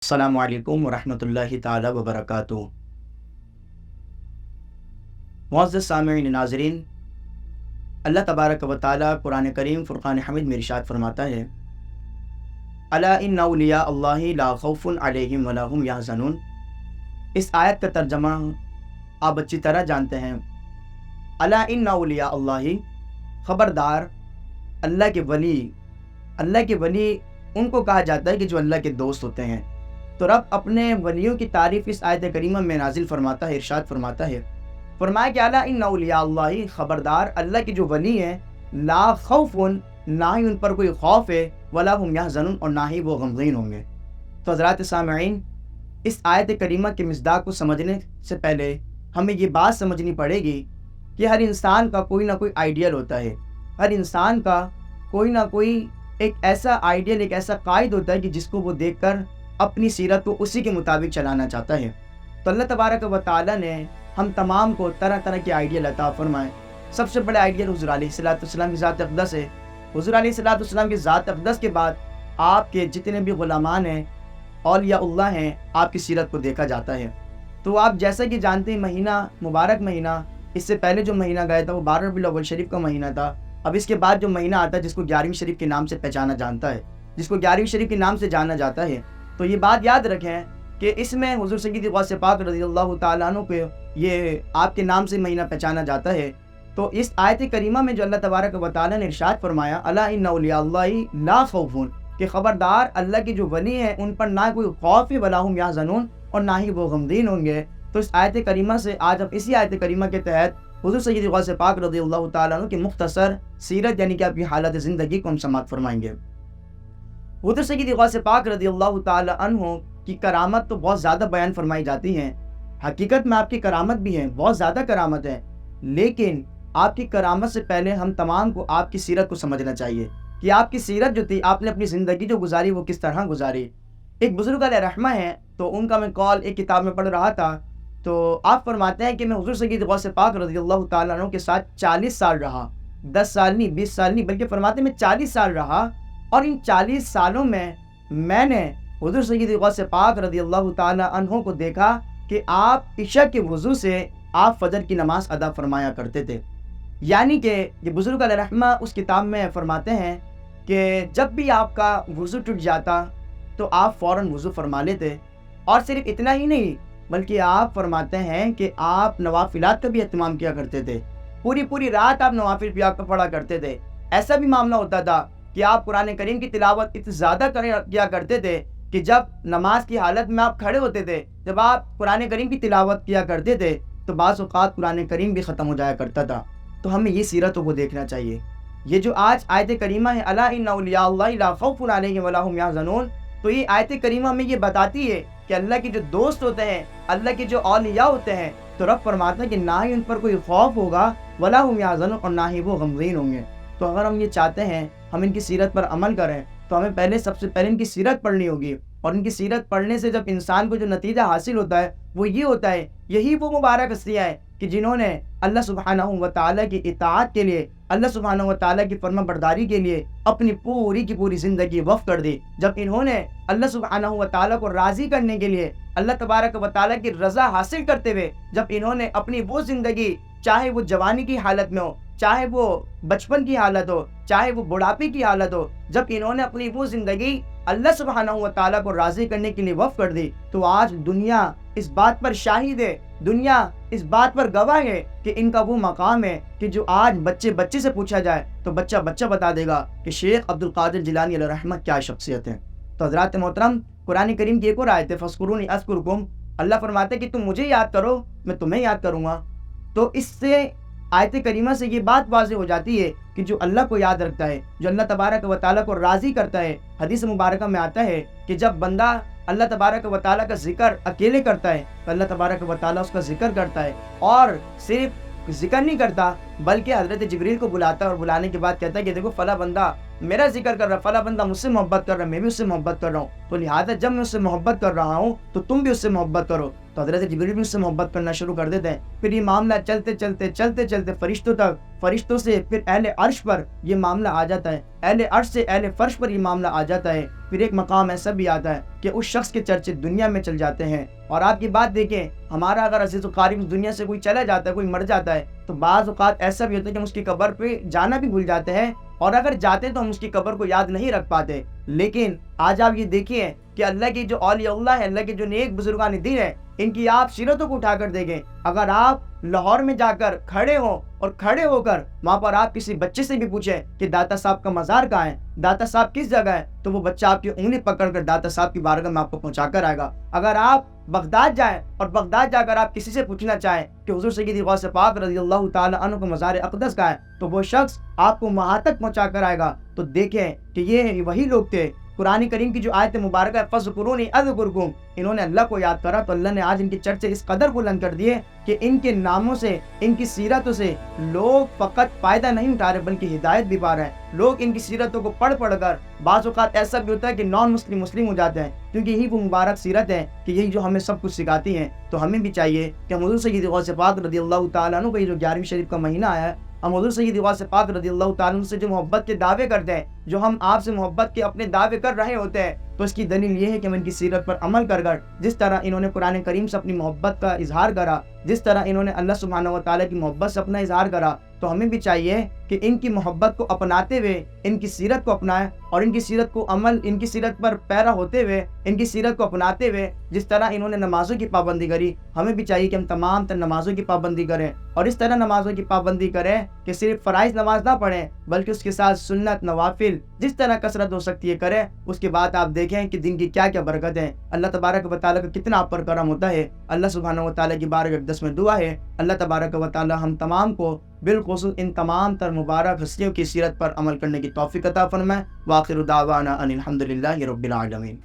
السلام علیکم ورحمۃ اللہ تعالی وبرکاتہ۔ معزز سامعین ناظرین، اللہ تبارک و تعالی قرآن کریم فرقان حمید میں ارشاد فرماتا ہے، الا ان اولیاء اللہ لا خوف علیہم ولا هم یحزنون۔ اس آیت کا ترجمہ آپ اچھی طرح جانتے ہیں۔ الا ان اولیاء اللہ، خبردار اللہ کے ولی ان کو کہا جاتا ہے کہ جو اللہ کے دوست ہوتے ہیں۔ تو رب اپنے ولیوں کی تعریف اس آیت کریمہ میں نازل فرماتا ہے، ارشاد فرماتا ہے، فرمایا کہ الا ان اولیاء اللہ، خبردار اللہ کے جو ولی ہیں، لا خوف، نہ ہی ان پر کوئی خوف ہے، ولا هم یحزنون، اور نہ ہی وہ غمگین ہوں گے۔ تو حضرات سامعین، اس آیت کریمہ کے مصداق کو سمجھنے سے پہلے ہمیں یہ بات سمجھنی پڑے گی کہ ہر انسان کا کوئی نہ کوئی آئیڈیل ہوتا ہے، ہر انسان کا کوئی نہ کوئی ایک ایسا آئیڈیل، ایک ایسا قائد ہوتا ہے کہ جس کو وہ دیکھ کر اپنی سیرت کو اسی کے مطابق چلانا چاہتا ہے۔ تو اللہ تبارک و تعالیٰ نے ہم تمام کو طرح طرح کے آئیڈیل عطا فرمائے۔ سب سے بڑے آئیڈیل حضور علیہ السلام کی ذات اقدس ہے۔ حضور علیہ السلام کی ذات اقدس کے بعد آپ کے جتنے بھی غلامان ہیں، اولیاء اللہ ہیں، آپ کی سیرت کو دیکھا جاتا ہے۔ تو آپ جیسا کہ جانتے ہیں، مہینہ مبارک مہینہ، اس سے پہلے جو مہینہ گیا تھا وہ 12 ربیع الاول شریف کا مہینہ تھا۔ اب اس کے بعد جو مہینہ آتا ہے جس کو 11ویں شریف کے نام سے پہچانا جانتا ہے، جس کو 11ویں شریف کے نام سے جانا جاتا ہے، تو یہ بات یاد رکھیں کہ اس میں حضور سید غوث پاک رضی اللہ تعالیٰ عنہ کو یہ آپ کے نام سے مہینہ پہچانا جاتا ہے۔ تو اس آیت کریمہ میں جو اللہ تبارک و تعالیٰ نے ارشاد فرمایا، الا ان اولیاء اللہ لا خوف، کہ خبردار اللہ کے جو ولی ہیں ان پر نہ کوئی خوف ہے، ولا هم یحزنون، اور نہ ہی وہ غمگین ہوں گے۔ تو اس آیت کریمہ سے آج ہم اسی آیت کریمہ کے تحت حضور سید غوث پاک رضی اللہ تعالیٰ عنہ کی مختصر سیرت، یعنی کہ آپ کی حالت زندگی کو ہم سماعت فرمائیں گے۔ حضور سید غوث پاک رضی اللہ تعالی عنہ کی کرامت تو بہت زیادہ بیان فرمائی جاتی ہیں۔ حقیقت میں آپ کی کرامت بھی ہے، بہت زیادہ کرامت ہے، لیکن آپ کی کرامت سے پہلے ہم تمام کو آپ کی سیرت کو سمجھنا چاہیے کہ آپ کی سیرت جو تھی، آپ نے اپنی زندگی جو گزاری وہ کس طرح گزاری۔ ایک بزرگ علیہ رحمہ ہیں، تو ان کا میں قول ایک کتاب میں پڑھ رہا تھا، تو آپ فرماتے ہیں کہ میں حضور سید غوث پاک رضی اللہ تعالیٰ عنہ کے ساتھ 40 سال رہا، 10 سال نہیں، 20 سال نہیں، بلکہ فرماتے ہیں میں 40 سال رہا، اور ان 40 سالوں میں نے حضور سید غوث پاک رضی اللہ تعالی عنہ کو دیکھا کہ آپ عشاء کے وضو سے آپ فجر کی نماز ادا فرمایا کرتے تھے۔ یعنی کہ یہ بزرگ علیہ رحمہ اس کتاب میں فرماتے ہیں کہ جب بھی آپ کا وضو ٹوٹ جاتا تو آپ فوراً وضو فرما لیتے، اور صرف اتنا ہی نہیں بلکہ آپ فرماتے ہیں کہ آپ نوافلات کا بھی اہتمام کیا کرتے تھے، پوری رات آپ نوافل بھی آپ کا پڑھا کرتے تھے۔ ایسا بھی معاملہ ہوتا تھا کہ آپ قرآن کریم کی تلاوت اتنی زیادہ کیا کرتے تھے کہ جب نماز کی حالت میں آپ کھڑے ہوتے تھے، جب آپ قرآن کریم کی تلاوت کیا کرتے تھے تو بعض اوقات قرآن کریم بھی ختم ہو جایا کرتا تھا۔ تو ہمیں یہ سیرتوں کو دیکھنا چاہیے۔ یہ جو آج آیت کریمہ ہے، الا ان اولیاء اللہ لا خوف علیہم ولا هم یحزنون، تو یہ آیت کریمہ میں یہ بتاتی ہے کہ اللہ کے جو دوست ہوتے ہیں، اللہ کے جو اولیاء ہوتے ہیں، تو رب فرماتا ہے کہ نہ ہی ان پر کوئی خوف ہوگا، ولا هم یحزنون، اور نہ ہی وہ غمگین ہوں گے۔ تو اگر ہم یہ چاہتے ہیں ہم ان کی سیرت پر عمل کریں، تو ہمیں سب سے پہلے ان کی سیرت پڑھنی ہوگی، اور ان کی سیرت پڑھنے سے جب انسان کو جو نتیجہ حاصل ہوتا ہے وہ یہ ہوتا ہے، یہی وہ مبارک ہستیاں ہیں کہ جنہوں نے اللہ سبحانہ و تعالیٰ کی اطاعت کے لیے، اللہ سبحانہ و تعالیٰ کی فرما برداری کے لیے اپنی پوری کی پوری زندگی وقف کر دی۔ جب انہوں نے اللہ سبحانہ و تعالیٰ کو راضی کرنے کے لیے، اللہ تبارک و تعالیٰ کی رضا حاصل کرتے ہوئے، جب انہوں نے اپنی وہ زندگی، چاہے وہ جوانی کی حالت میں ہو، چاہے وہ بچپن کی حالت ہو، چاہے وہ بڑھاپے کی حالت ہو، جب انہوں نے اپنی وہ زندگی اللہ سبحانہ و تعالیٰ کو راضی کرنے کے لیے وقف کر دی، تو آج دنیا اس بات پر شاہد ہے، دنیا اس بات پر گواہ ہے کہ ان کا وہ مقام ہے کہ جو آج بچے سے پوچھا جائے تو بچہ بتا دے گا کہ شیخ عبد القادر جیلانی علیہ رحمہ کیا شخصیت ہے۔ تو حضرات محترم، قرآن کریم کی ایک اور آیت ہے، فاذکرونی اذکرکم، اللہ فرماتے ہیں کہ تم مجھے یاد کرو میں تمہیں یاد کروں گا۔ تو اس سے آیت کریمہ سے یہ بات واضح ہو جاتی ہے کہ جو اللہ کو یاد رکھتا ہے، جو اللہ تبارک و تعالیٰ کو راضی کرتا ہے، حدیث مبارکہ میں آتا ہے کہ جب بندہ اللہ تبارک و تعالیٰ کا ذکر اکیلے کرتا ہے تو اللہ تبارک و تعالیٰ اس کا ذکر کرتا ہے، اور صرف ذکر نہیں کرتا بلکہ حضرت جبریل کو بلاتا ہے، اور بلانے کے بعد کہتا ہے کہ دیکھو فلاں بندہ میرا ذکر کر رہا ہے، فلاں بندہ مجھ سے محبت کر رہا ہے، میں بھی اس سے محبت کر رہا ہوں، تو لہٰذا جب میں اس سے محبت کر رہا ہوں تو تم بھی اس سے محبت کرو۔ تو حضرت جبریل بھی اس سے محبت کرنا شروع کر دیتے ہیں. پھر یہ معاملہ چلتے چلتے فرشتوں تک، فرشتوں سے پھر اہل عرش پر یہ معاملہ آ جاتا ہے، اہل عرش سے اہل فرش پر یہ معاملہ آ جاتا ہے. پھر ایک مقام ایسا بھی آتا ہے کہ اس شخص کے چرچے دنیا میں چل جاتے ہیں. اور آپ کی بات دیکھیں، ہمارا اگر عزیز و قریب اس دنیا سے کوئی چلا جاتا ہے، کوئی مر جاتا ہے، تو بعض اوقات ایسا بھی ہوتا ہے کہ ہم اس کی قبر پہ جانا بھی بھول جاتے ہیں، اور اگر جاتے ہیں تو ہم اس کی قبر کو یاد نہیں رکھ پاتے. لیکن آج آپ یہ دیکھیے کہ اللہ کی جو اولیاء اللہ ہے، اللہ کے جو نیک بزرگان دین ہے، ان کی آپ سیرتوں کو اٹھا کر دیکھیں. اگر آپ لاہور میں جا کر کھڑے ہوں اور کھڑے ہو کر وہاں پر آپ کسی بچے سے بھی پوچھیں کہ داتا صاحب کا مزار کہاں ہے، داتا صاحب کس جگہ ہے، تو وہ بچہ آپ کی انگلی پکڑ کر داتا صاحب کی بارگاہ میں آپ کو پہنچا کر آئے گا. اگر آپ بغداد جائیں اور بغداد جا کر آپ کسی سے پوچھنا چاہیں کہ حضور سیدی غوث پاک رضی اللہ تعالی عنہ کا مزار اقدس کہاں ہے، تو وہ شخص آپ کو وہاں تک پہنچا کر آئے گا. تو دیکھیں کہ یہ وہی لوگ تھے. قرآن کریم کی جو آیت مبارکہ ہے فَاذْكُرُونِی أَذْكُرْكُمْ، انہوں نے اللہ کو یاد کرا تو اللہ نے آج ان کے چرچے اس قدر بلند کر دیے کہ ان کے ناموں سے، ان کی سیرتوں سے لوگ فقط فائدہ نہیں اٹھا رہے بلکہ ہدایت بھی پا رہے ہیں. لوگ ان کی سیرتوں کو پڑھ کر بعض اوقات ایسا بھی ہوتا ہے کہ نان مسلم مسلم ہو جاتے ہیں، کیونکہ یہی وہ مبارک سیرت ہے کہ یہی جو ہمیں سب کچھ سکھاتی ہیں. تو ہمیں بھی چاہیے کہ ہم حضور سیدی غوث پاک رضی اللہ تعالیٰ عنہ کا یہ جو 11ویں شریف کا مہینہ آیا ہے، ہم حضور سیدی غوث پاک رضی اللہ تعالیٰ عنہ سے جو محبت کے دعوے کرتے ہیں، جو ہم آپ سے محبت کے اپنے دعوے کر رہے ہوتے ہیں، تو اس کی دلیل یہ ہے کہ ہم ان کی سیرت پر عمل کر جس طرح انہوں نے قرآن کریم سے اپنی محبت کا اظہار کرا، جس طرح انہوں نے اللہ سبحانہ و تعالیٰ کی محبت سے اپنا اظہار کرا، تو ہمیں بھی چاہیے کہ ان کی محبت کو اپناتے ہوئے ان کی سیرت کو اپنائیں، اور ان کی سیرت کو ان کی سیرت پر پیرا ہوتے ہوئے ان کی سیرت کو اپناتے ہوئے جس طرح انہوں نے نمازوں کی پابندی کری، ہمیں بھی چاہیے کہ ہم تمام تر نمازوں کی پابندی کریں. اور اس طرح نمازوں کی پابندی کریں کہ صرف فرائض نماز نہ پڑھیں بلکہ اس کے ساتھ سنت، نوافل جس طرح کثرت ہو سکتی ہے کریں. اس کے بعد آپ دیکھیں کہ دن کی کیا کیا برکت ہے. اللہ تبارک و تعالیٰ کا کتنا آپ پر کرم ہوتا ہے. اللہ سبحانہ و تعالیٰ کی بارگاہ اقدس میں دعا ہے اللہ تبارک و تعالیٰ ہم تمام کو بالخصوص ان تمام تر مبارک ہستیوں کی سیرت پر عمل کرنے کی توفیق عطا فرمائے. وآخر دعوانا ان الحمد للہ رب العالمین.